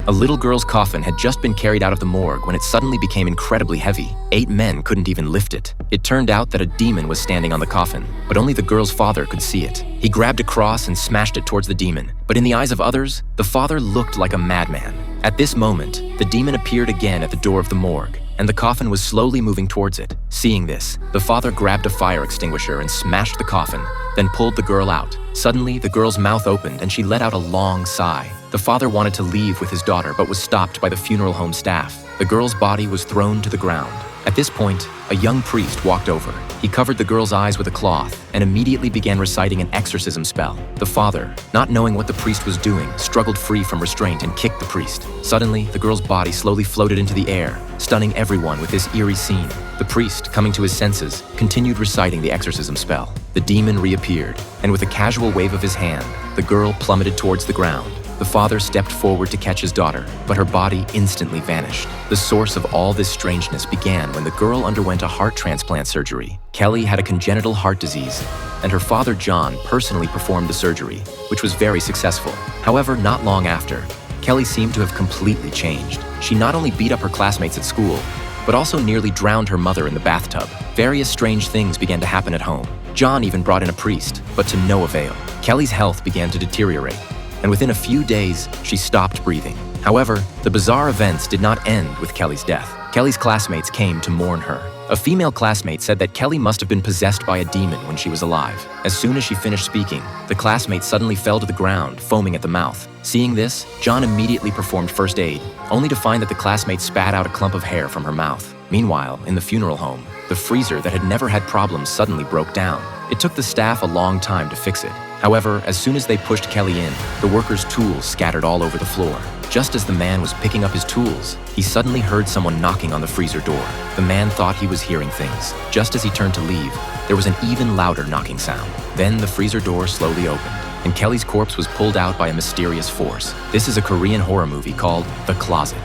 A little girl's coffin had just been carried out of the morgue when it suddenly became incredibly heavy. 8 men couldn't even lift it. It turned out that a demon was standing on the coffin, but only the girl's father could see it. He grabbed a cross and smashed it towards the demon, but in the eyes of others, the father looked like a madman. At this moment, the demon appeared again at the door of the morgue, and the coffin was slowly moving towards it. Seeing this, the father grabbed a fire extinguisher and smashed the coffin, then pulled the girl out. Suddenly, the girl's mouth opened and she let out a long sigh. The father wanted to leave with his daughter but was stopped by the funeral home staff. The girl's body was thrown to the ground. At this point, a young priest walked over. He covered the girl's eyes with a cloth and immediately began reciting an exorcism spell. The father, not knowing what the priest was doing, struggled free from restraint and kicked the priest. Suddenly, the girl's body slowly floated into the air, stunning everyone with this eerie scene. The priest, coming to his senses, continued reciting the exorcism spell. The demon reappeared, and with a casual wave of his hand, the girl plummeted towards the ground. The father stepped forward to catch his daughter, but her body instantly vanished. The source of all this strangeness began when the girl underwent a heart transplant surgery. Kelly had a congenital heart disease, and her father John personally performed the surgery, which was very successful. However, not long after, Kelly seemed to have completely changed. She not only beat up her classmates at school, but also nearly drowned her mother in the bathtub. Various strange things began to happen at home. John even brought in a priest, but to no avail. Kelly's health began to deteriorate, and within a few days, she stopped breathing. However, the bizarre events did not end with Kelly's death. Kelly's classmates came to mourn her. A female classmate said that Kelly must have been possessed by a demon when she was alive. As soon as she finished speaking, the classmate suddenly fell to the ground, foaming at the mouth. Seeing this, John immediately performed first aid, only to find that the classmate spat out a clump of hair from her mouth. Meanwhile, in the funeral home, the freezer that had never had problems suddenly broke down. It took the staff a long time to fix it. However, as soon as they pushed Kelly in, the workers' tools scattered all over the floor. Just as the man was picking up his tools, he suddenly heard someone knocking on the freezer door. The man thought he was hearing things. Just as he turned to leave, there was an even louder knocking sound. Then the freezer door slowly opened, and Kelly's corpse was pulled out by a mysterious force. This is a Korean horror movie called The Closet.